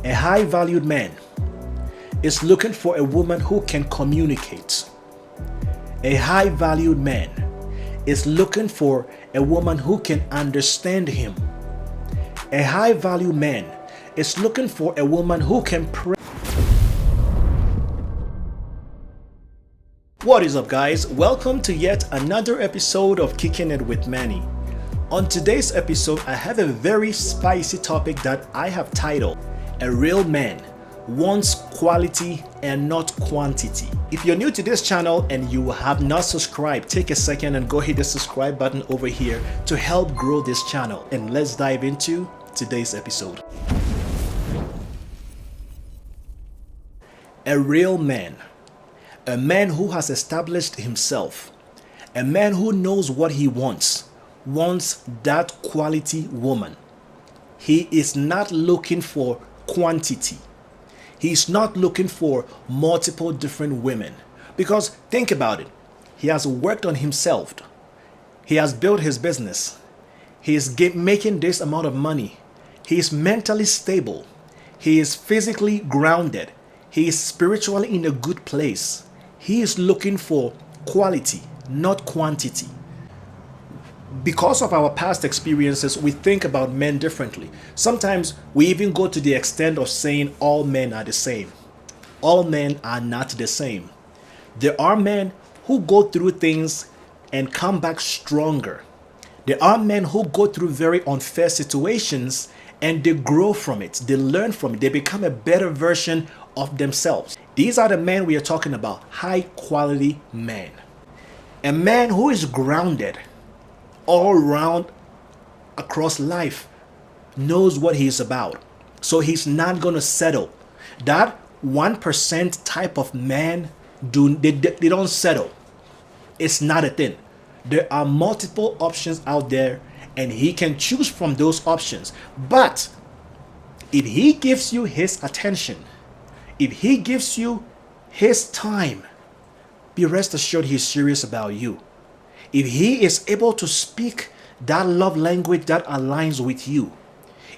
A high valued man is looking for a woman who can communicate. A high valued man is looking for a woman who can understand him. A high valued man is looking for a woman who can pray. What is up, guys? Welcome to yet another episode of Kicking It with Manny. On today's episode, I have a very spicy topic that I have titled, A Real Man Wants Quality and Not Quantity. If you're new to this channel and you have not subscribed, take a second and go hit the subscribe button over here to help grow this channel. And let's dive into today's episode. A real man. A man who has established himself. A man who knows what he wants that quality woman. He is not looking for quantity. He's not looking for multiple different women. Because think about it. He has worked on himself. He has built his business. He is making this amount of money. He is mentally stable. He is physically grounded. He is spiritually in a good place. He is looking for quality, not quantity. Because of our past experiences, we think about men differently. Sometimes we even go to the extent of saying all men are the same. All men are not the same. There are men who go through things and come back stronger. There are men who go through very unfair situations and they grow from it. They learn from it. They become a better version of themselves. These are the men we are talking about. High quality men. A man who is grounded all around across life, knows what he's about. So he's not going to settle. That 1% type of man, they don't settle. It's not a thing. There are multiple options out there and he can choose from those options. But if he gives you his attention, if he gives you his time, be rest assured he's serious about you. If he is able to speak that love language that aligns with you,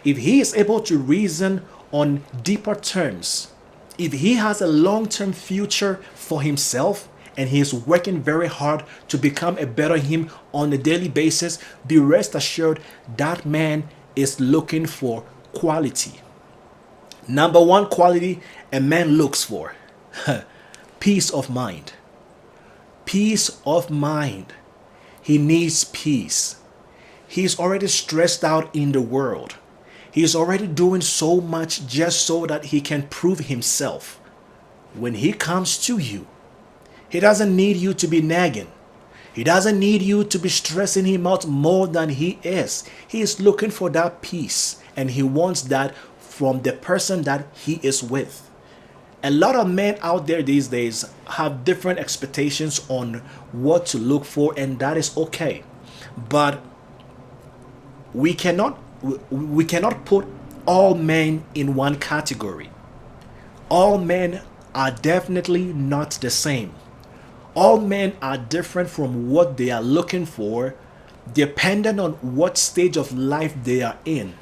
if he is able to reason on deeper terms, if he has a long-term future for himself and he is working very hard to become a better him on a daily basis, be rest assured that man is looking for quality. Number one quality a man looks for, peace of mind. Peace of mind. He needs peace. He's already stressed out in the world. He's already doing so much just so that he can prove himself. When he comes to you, he doesn't need you to be nagging. He doesn't need you to be stressing him out more than he is. He is looking for that peace and he wants that from the person that he is with. A lot of men out there these days have different expectations on what to look for, and that is okay. But we cannot put all men in one category. All men are definitely not the same. All men are different from what they are looking for, depending on what stage of life they are in.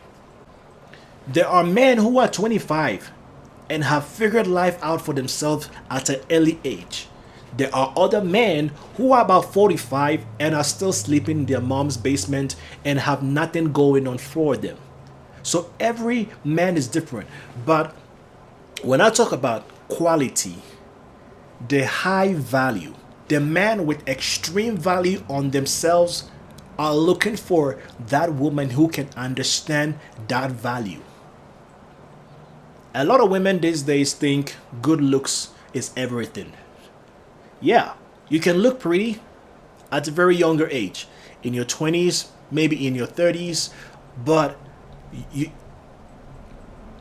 There are men who are 25 and have figured life out for themselves at an early age. There are other men who are about 45 and are still sleeping in their mom's basement and have nothing going on for them. So every man is different. But when I talk about quality, the high value, the man with extreme value on themselves are looking for that woman who can understand that value. A lot of women these days think good looks is everything. Yeah, you can look pretty at a very younger age, in your 20s, maybe in your 30s, but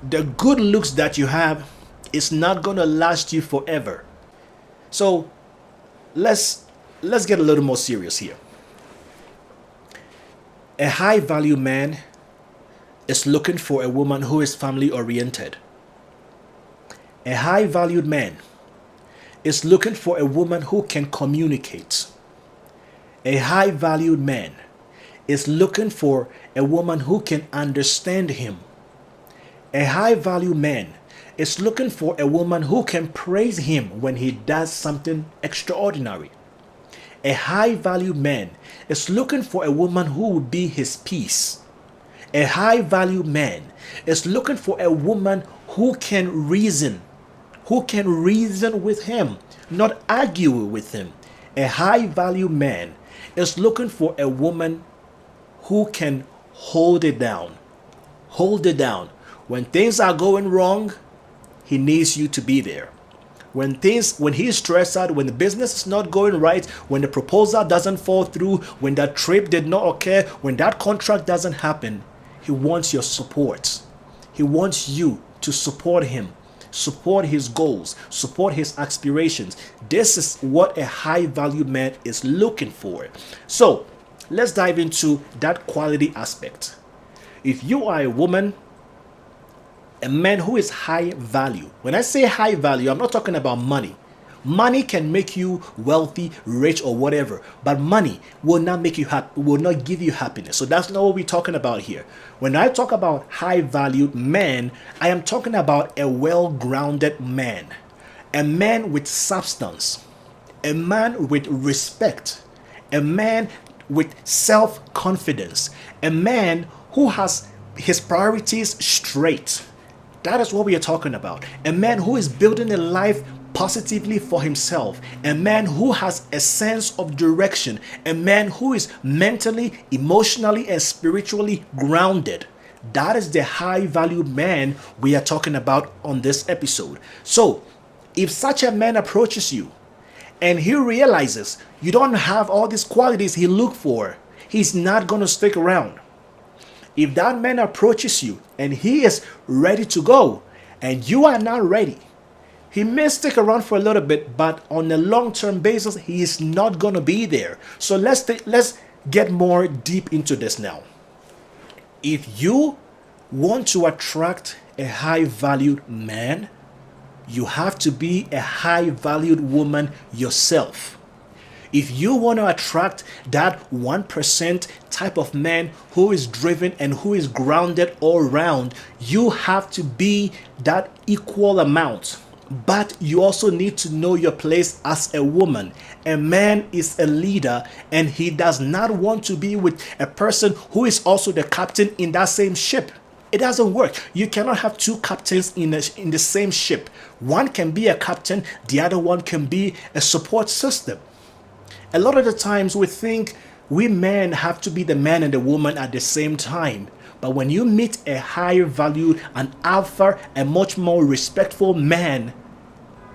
the good looks that you have is not going to last you forever. So let's get a little more serious here. A high value man is looking for a woman who is family oriented. A high valued man is looking for a woman who can communicate. A high valued man is looking for a woman who can understand him. A high value man is looking for a woman who can praise him when he does something extraordinary. A high value man is looking for a woman who will be his peace. A high value man is looking for a woman who can reason with him, not argue with him. A high value man is looking for a woman who can hold it down. Hold it down. When things are going wrong, he needs you to be there. When he's stressed out, when the business is not going right, when the proposal doesn't fall through, when that trip did not occur, when that contract doesn't happen, he wants your support. He wants you to support him, support his goals, support his aspirations. This is what a high value man is looking for. So let's dive into that quality aspect. If you are a woman, a man who is high value. When I say high value, I'm not talking about money. Money can make you wealthy, rich, or whatever, but money will not make you happy, will not give you happiness. So that's not what we're talking about here. When I talk about high valued man, I am talking about a well-grounded man, a man with substance, a man with respect, a man with self-confidence, a man who has his priorities straight. That is what we are talking about. A man who is building a life positively for himself. A man who has a sense of direction. A man who is mentally, emotionally, and spiritually grounded. That is the high value man we are talking about on this episode. So, if such a man approaches you and he realizes you don't have all these qualities he looked for, he's not going to stick around. If that man approaches you and he is ready to go and you are not ready, he may stick around for a little bit, but on a long-term basis, he is not going to be there. So let's get more deep into this now. If you want to attract a high-valued man, you have to be a high-valued woman yourself. If you want to attract that 1% type of man who is driven and who is grounded all around, you have to be that equal amount. But you also need to know your place as a woman. A man is a leader and he does not want to be with a person who is also the captain in that same ship. It doesn't work. You cannot have two captains in the same ship. One can be a captain, the other one can be a support system. A lot of the times we think we men have to be the man and the woman at the same time. But when you meet a higher valued, an alpha, a much more respectful man,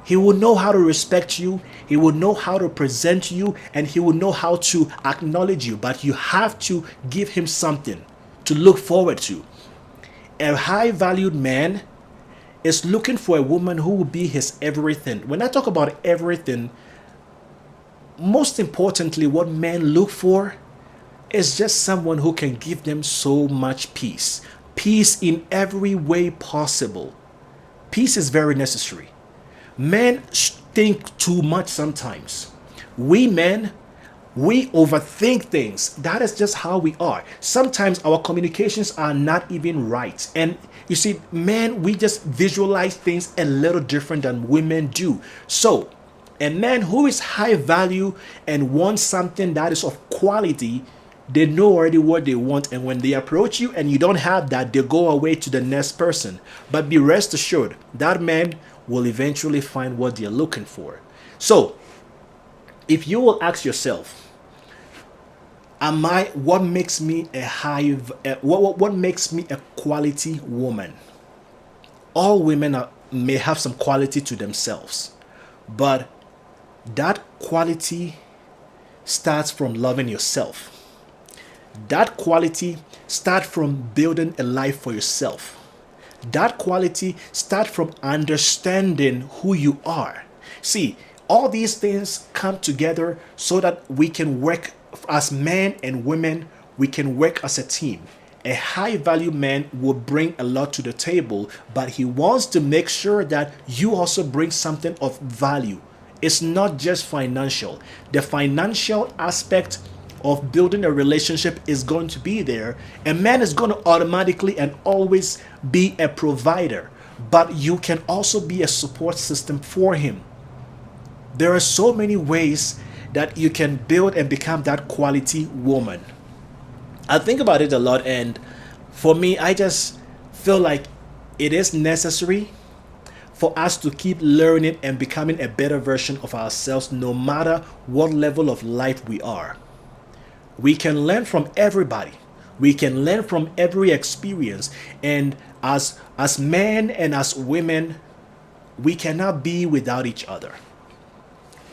he will know how to respect you, he will know how to present you, and he will know how to acknowledge you. But you have to give him something to look forward to. A high valued man is looking for a woman who will be his everything. When I talk about everything, most importantly, what men look for is just someone who can give them so much peace. Peace in every way possible. Peace is very necessary. Men think too much sometimes. We men, we overthink things. That is just how we are. Sometimes our communications are not even right. And you see, men, we just visualize things a little different than women do. So, a man who is high value and wants something that is of quality, they know already what they want. And when they approach you and you don't have that, they go away to the next person. But be rest assured, that man will eventually find what they're looking for. So, if you will ask yourself, what makes me what makes me a quality woman? All women may have some quality to themselves, but that quality starts from loving yourself. That quality starts from building a life for yourself. That quality starts from understanding who you are. See, all these things come together so that we can work as men and women, we can work as a team. A high value man will bring a lot to the table, but he wants to make sure that you also bring something of value. It's not just financial. The financial aspect of building a relationship is going to be there. A man is going to automatically and always be a provider, but you can also be a support system for him. There are so many ways that you can build and become that quality woman. I think about it a lot, and for me, I just feel like it is necessary for us to keep learning and becoming a better version of ourselves no matter what level of life we are. We can learn from everybody. We can learn from every experience. And as men and as women, we cannot be without each other.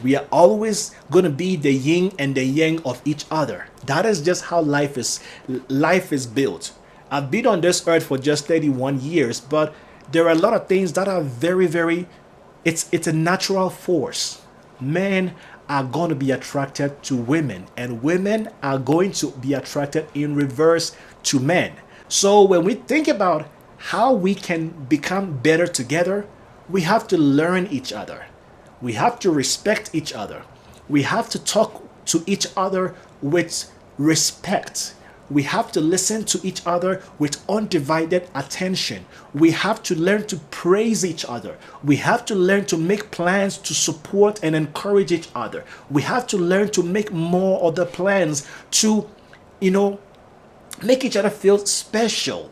We are always going to be the yin and the yang of each other. That is just how life is built. I've been on this earth for just 31 years, but there are a lot of things that are very, it's a natural force. Men are going to be attracted to women, and women are going to be attracted in reverse to men. So when we think about how we can become better together, we have to learn each other. We have to respect each other. We have to talk to each other with respect. We have to listen to each other with undivided attention. We have to learn to praise each other. We have to learn to make plans to support and encourage each other. We have to learn to make more other plans to, make each other feel special.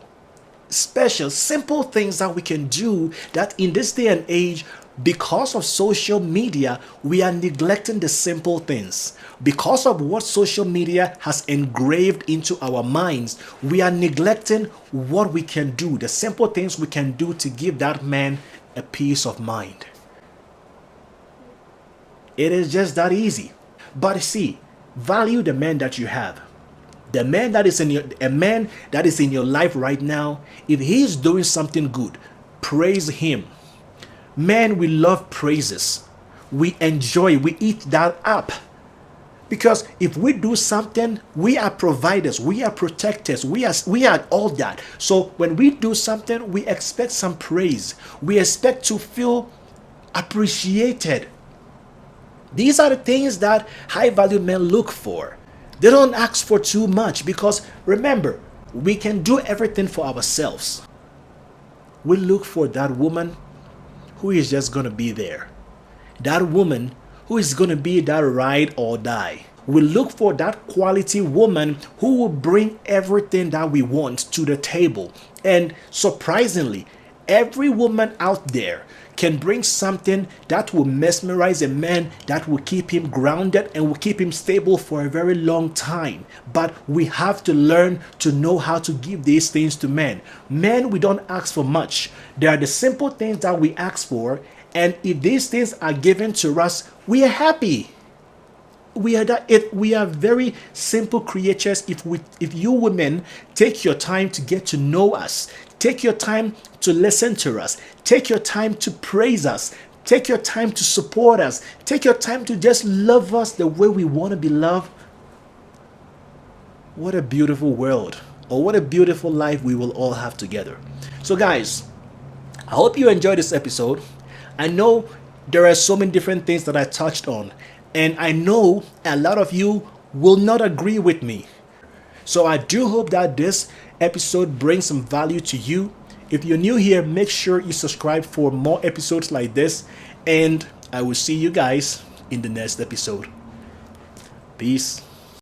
Simple things that we can do that in this day and age, because of social media, we are neglecting the simple things. Because of what social media has engraved into our minds, we are neglecting what we can do, the simple things we can do to give that man a peace of mind. It is just that easy. But see, value the man that you have. The man that is in your life right now, if he is doing something good, praise him. Men, we love praises. We enjoy, we eat that up. Because if we do something, we are providers, we are protectors, we are all that. So when we do something, we expect some praise. We expect to feel appreciated. These are the things that high value men look for. They don't ask for too much because remember, we can do everything for ourselves. We look for that woman who is just going to be there. That woman who is going to be that ride or die. We look for that quality woman who will bring everything that we want to the table. And surprisingly, every woman out there can bring something that will mesmerize a man, that will keep him grounded and will keep him stable for a very long time. But we have to learn to know how to give these things to men. Men, we don't ask for much. There are the simple things that we ask for, and if these things are given to us, we are happy. We are very simple creatures. If you women take your time to get to know us, take your time to listen to us, take your time to praise us, take your time to support us, take your time to just love us the way we want to be loved, what a beautiful world, or what a beautiful life we will all have together. So guys, I hope you enjoyed this episode. I know there are so many different things that I touched on, and I know a lot of you will not agree with me. So I do hope that this episode brings some value to you. If you're new here, make sure you subscribe for more episodes like this, and I will see you guys in the next episode. Peace.